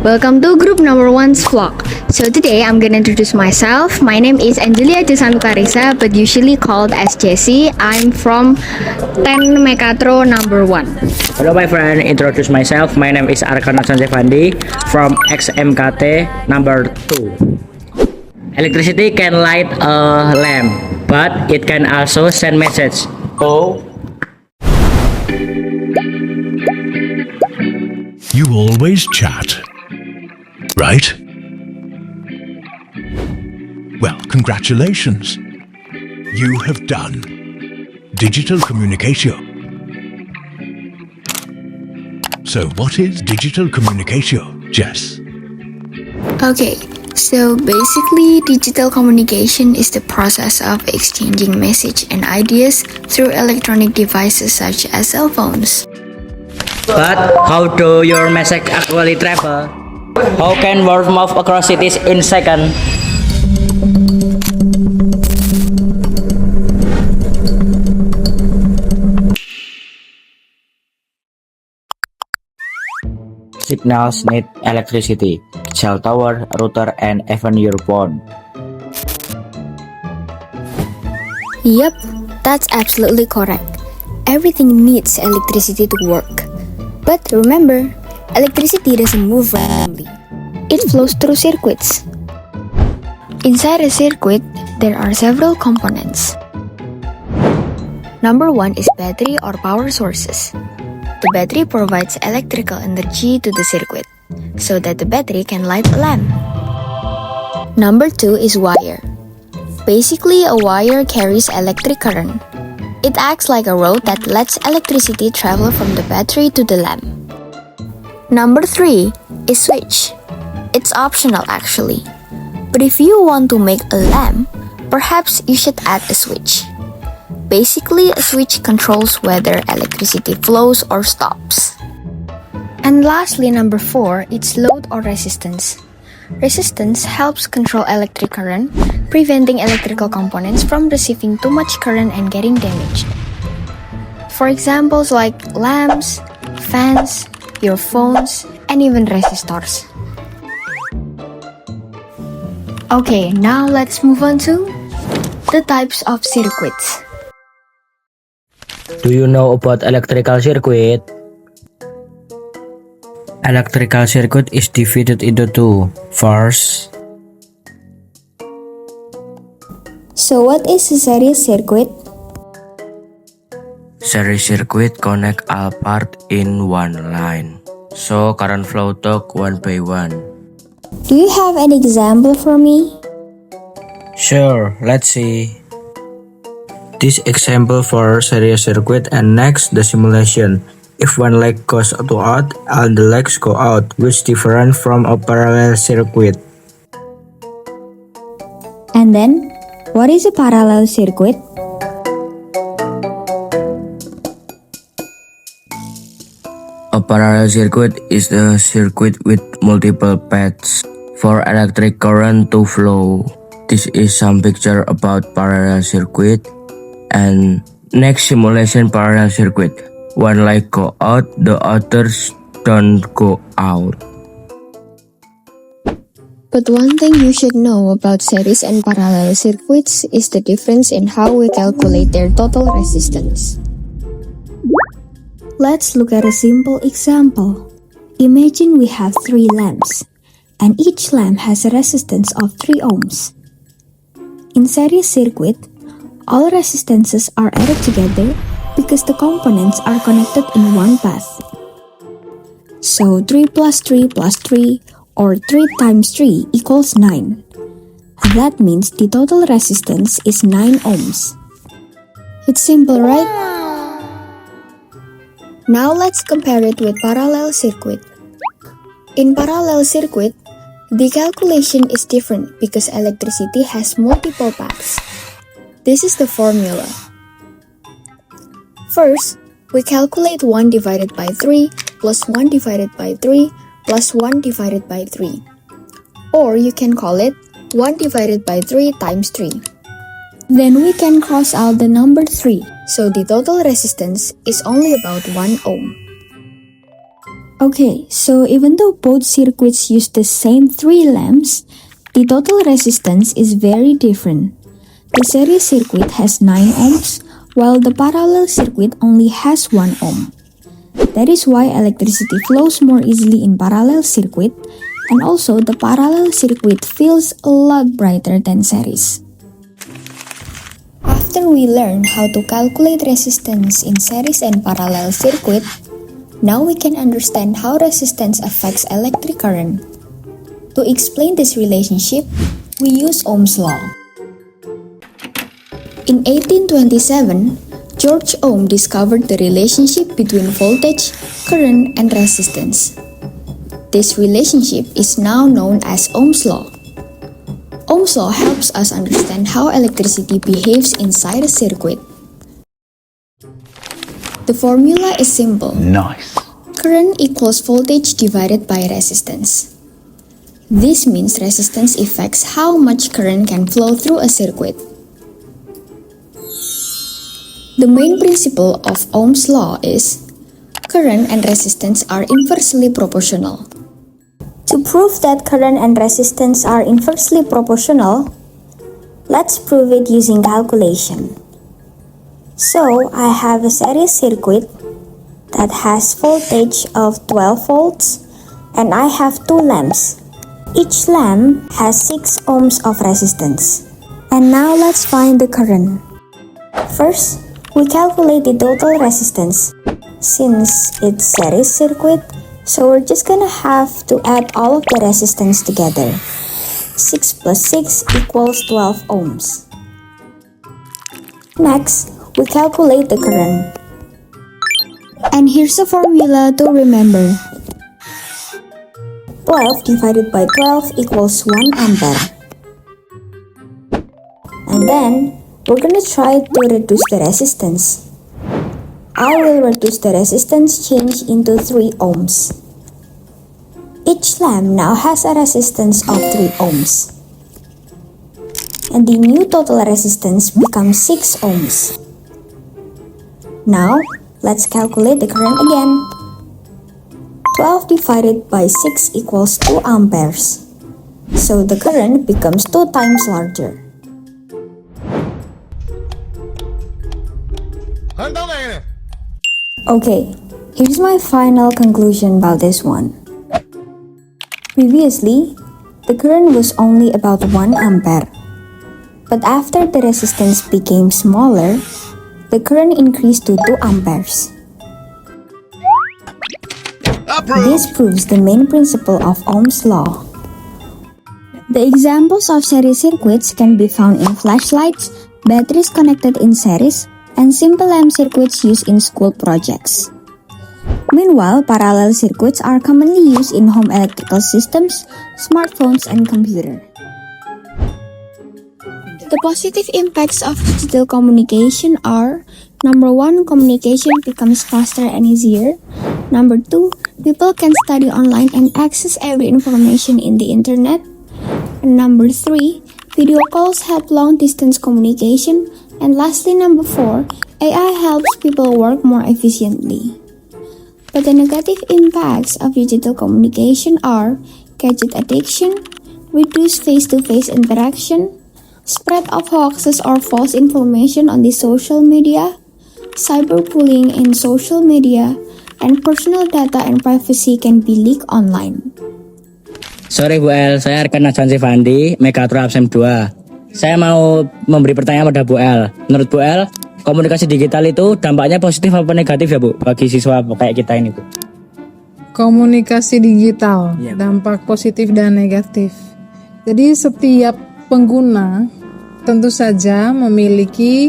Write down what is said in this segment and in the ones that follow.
Welcome to group number 1's vlog. So today I'm gonna introduce myself. My name is Angelia Cisantukarisa, but usually called as Jessie. I'm from 10 Mekatro number 1. Hello my friend, introduce myself. My name is Arkana Sanjevandi from XMKT number 2. Electricity can light a lamp, but it can also send message. Oh. You always chat, right? Well, congratulations. You have done digital communication. So what is digital communication, Jess? Okay, so basically digital communication is the process of exchanging message and ideas through electronic devices such as cell phones. But how do your message actually travel? How can word move across cities in second? Signals need electricity, cell tower, router, and even your phone. Yep, that's absolutely correct. Everything needs electricity to work. But remember, electricity doesn't move randomly. It flows through circuits. Inside a circuit, there are several components. Number 1 is battery or power sources. The battery provides electrical energy to the circuit, so that the battery can light a lamp. Number 2 is wire. Basically, a wire carries electric current. It acts like a road that lets electricity travel from the battery to the lamp. Number 3 is switch. It's optional actually. But if you want to make a lamp, perhaps you should add a switch. Basically, a switch controls whether electricity flows or stops. And lastly, number 4, it's load or resistance. Resistance helps control electric current, preventing electrical components from receiving too much current and getting damaged. For examples like lamps, fans, your phones, and even resistors. Okay, now let's move on to the types of circuits. Do you know about electrical circuit? Electrical circuit is divided into two. First, So what is a series circuit? series circuit connect all parts in one line, so current flow talk one by one. Do you have an example for me? Sure, let's see. This example for series circuit, and next the simulation. If one leg goes out, all the legs go out, which different from a parallel circuit. And then, what is a parallel circuit? A parallel circuit is a circuit with multiple paths for electric current to flow. This is some picture about parallel circuit. And next simulation parallel circuit. One light go out, the others don't go out. But one thing you should know about series and parallel circuits is the difference in how we calculate their total resistance. Let's look at a simple example. Imagine we have 3 lamps, and each lamp has a resistance of 3 ohms. In series circuit, all resistances are added together because the components are connected in one path. So 3 plus 3 plus 3 or 3 times 3 equals 9. That means the total resistance is 9 ohms. It's simple, right? Now let's compare it with parallel circuit. In parallel circuit, the calculation is different because electricity has multiple paths. This is the formula. First, we calculate 1 divided by 3 plus 1 divided by 3 plus 1 divided by 3. Or you can call it 1 divided by 3 times 3. Then we can cross out the number 3, so the total resistance is only about 1 ohm. Okay, so even though both circuits use the same 3 lamps, the total resistance is very different. The series circuit has 9 ohms, while the parallel circuit only has 1 ohm. That is why electricity flows more easily in parallel circuit, and also the parallel circuit feels a lot brighter than series. After we learn how to calculate resistance in series and parallel circuit, now we can understand how resistance affects electric current. To explain this relationship, we use Ohm's law. In 1827, George Ohm discovered the relationship between voltage, current, and resistance. This relationship is now known as Ohm's law. Ohm's law helps us understand how electricity behaves inside a circuit. The formula is simple. Nice. Current equals voltage divided by resistance. This means resistance affects how much current can flow through a circuit. The main principle of Ohm's law is current and resistance are inversely proportional. To prove that current and resistance are inversely proportional, let's prove it using calculation. So, I have a series circuit that has voltage of 12 volts and I have 2 lamps. Each lamp has 6 ohms of resistance. And now let's find the current. First, we calculate the total resistance. Since it's series circuit, so we're just gonna have to add all of the resistance together. 6 plus 6 equals 12 ohms. Next, we calculate the current. And here's the formula to remember. 12 divided by 12 equals 1 ampere. And then, we're gonna try to reduce the resistance. I will reduce the resistance change into 3 ohms. Each lamp now has a resistance of 3 ohms. And the new total resistance becomes 6 ohms. Now, let's calculate the current again. 12 divided by 6 equals 2 amperes. So the current becomes 2 times larger. Okay, here's my final conclusion about this one. Previously, the current was only about 1 ampere. But after the resistance became smaller, the current increased to 2 amperes. This proves the main principle of Ohm's law. The examples of series circuits can be found in flashlights, batteries connected in series, and simple lamp circuits used in school projects. Meanwhile, parallel circuits are commonly used in home electrical systems, smartphones, and computers. The positive impacts of digital communication are: number 1, communication becomes faster and easier. Number 2, people can study online and access every information in the internet. And number 3, video calls help long-distance communication. And lastly, number 4, AI helps people work more efficiently. But the negative impacts of digital communication are gadget addiction, reduced face-to-face interaction, spread of hoaxes or false information on the social media, cyberbullying in social media, and personal data and privacy can be leaked online. Sore Bu El, saya rekan Najwan Sivandi, Megatro Absen 2. Saya mau memberi pertanyaan pada Bu El. Menurut Bu El, komunikasi digital itu dampaknya positif apa negatif ya Bu bagi siswa kayak kita ini Bu? Komunikasi digital, Iya, Bu. dampak positif dan negatif. Jadi setiap pengguna tentu saja memiliki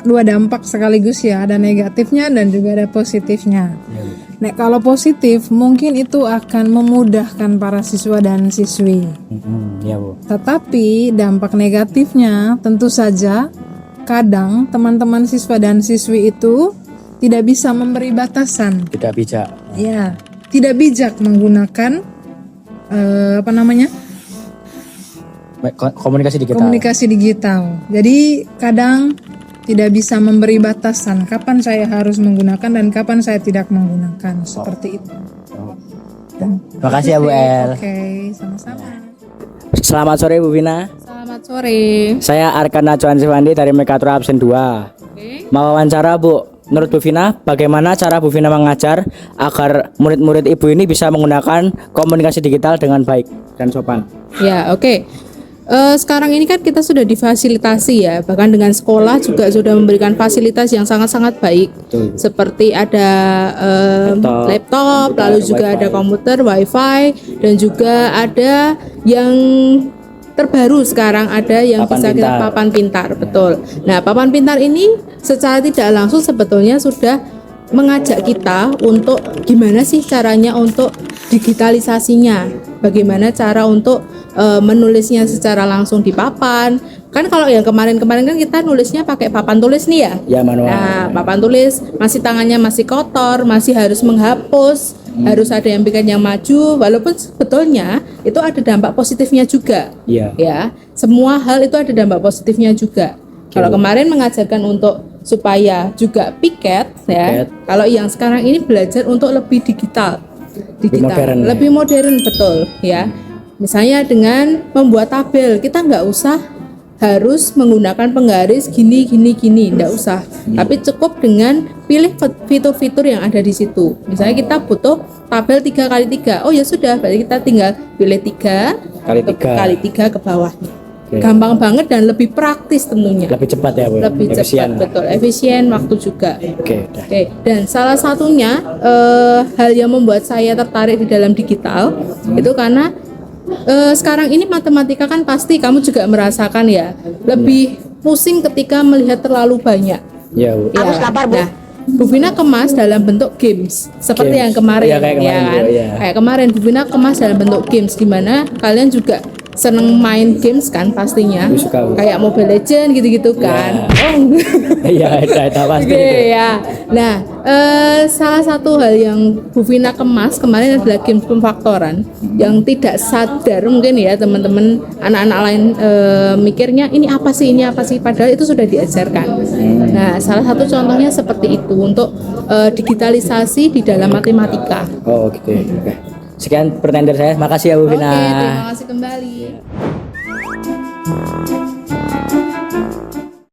dua dampak sekaligus ya, ada negatifnya dan juga ada positifnya. Ya, Bu. Nah, kalau positif mungkin itu akan memudahkan para siswa dan siswi. Ya Bu. Tetapi dampak negatifnya tentu saja kadang teman-teman siswa dan siswi itu tidak bisa memberi batasan. Tidak bijak. Ya, tidak bijak menggunakan Komunikasi digital. komunikasi digital. Jadi kadang tidak bisa memberi batasan kapan saya harus menggunakan dan kapan saya tidak menggunakan, seperti itu. Terima kasih ya Bu El. Oke, sama-sama. Selamat sore Bu Vina. Selamat sore. Saya Arkan Najwan Sifandi dari Mekatura absen 2. Mau wawancara Bu. Menurut Bu Vina, bagaimana cara Bu Vina mengajar agar murid-murid Ibu ini bisa menggunakan komunikasi digital dengan baik dan sopan? Ya, oke. Sekarang ini kan kita sudah difasilitasi ya, bahkan dengan sekolah juga sudah memberikan fasilitas yang sangat-sangat baik. Betul. Seperti ada laptop, lalu juga ada komputer, wifi, dan juga ada yang terbaru sekarang ada yang Papan bisa kita pintar. papan pintar, betul. Nah, papan pintar ini secara tidak langsung sebetulnya sudah mengajak kita untuk gimana sih caranya untuk digitalisasinya, bagaimana cara untuk menulisnya secara langsung di papan. Kan kalau yang kemarin-kemarin kan kita nulisnya pakai papan tulis nih ya. Ya, manual. Nah, papan tulis masih tangannya masih kotor, masih harus menghapus, harus ada yang bikin yang maju, walaupun sebetulnya itu ada dampak positifnya juga. Iya. Ya, semua hal itu ada dampak positifnya juga. Kalau kemarin mengajarkan untuk supaya juga piket ya. Piket. Kalau yang sekarang ini belajar untuk lebih digital. modern, Lebih modern, betul ya. Misalnya dengan membuat tabel, kita nggak usah harus menggunakan penggaris gini, nggak usah. Tapi cukup dengan pilih fitur-fitur yang ada di situ. Misalnya kita butuh tabel 3x3, oh ya sudah, berarti kita tinggal pilih 3 Kali tiga. ke bawah. Oke. Gampang banget dan lebih praktis tentunya. Lebih cepat ya Bu. Lebih Efisien. cepat, betul, efisien, waktu juga. Oke, dah. Oke, dan salah satunya hal yang membuat saya tertarik di dalam digital itu karena sekarang ini matematika kan pasti kamu juga merasakan ya, lebih pusing ketika melihat terlalu banyak. Ya Bu. Ya. Nah, Bu Vina kemas dalam bentuk games seperti Games. yang kemarin, Iya, kayak kemarin, kan? Bu, iya. Kayak kemarin Bu Vina kemas dalam bentuk games, di mana kalian juga seneng main games kan pastinya, Bu, suka, Bu. kayak Mobile Legend gitu-gitu kan. Oh. Iya, itu pasti. Oke, ya. Nah, salah satu hal yang Bu Vina kemas kemarin adalah games pemfaktoran yang tidak sadar mungkin ya teman-teman anak-anak lain mikirnya ini apa sih, padahal itu sudah diajarkan. Nah, salah satu contohnya seperti itu untuk digitalisasi di dalam matematika. Oh gitu. Oke. Sekian pertanyaan dari saya. Makasih ya Bu Oke, Vina. terima kasih kembali.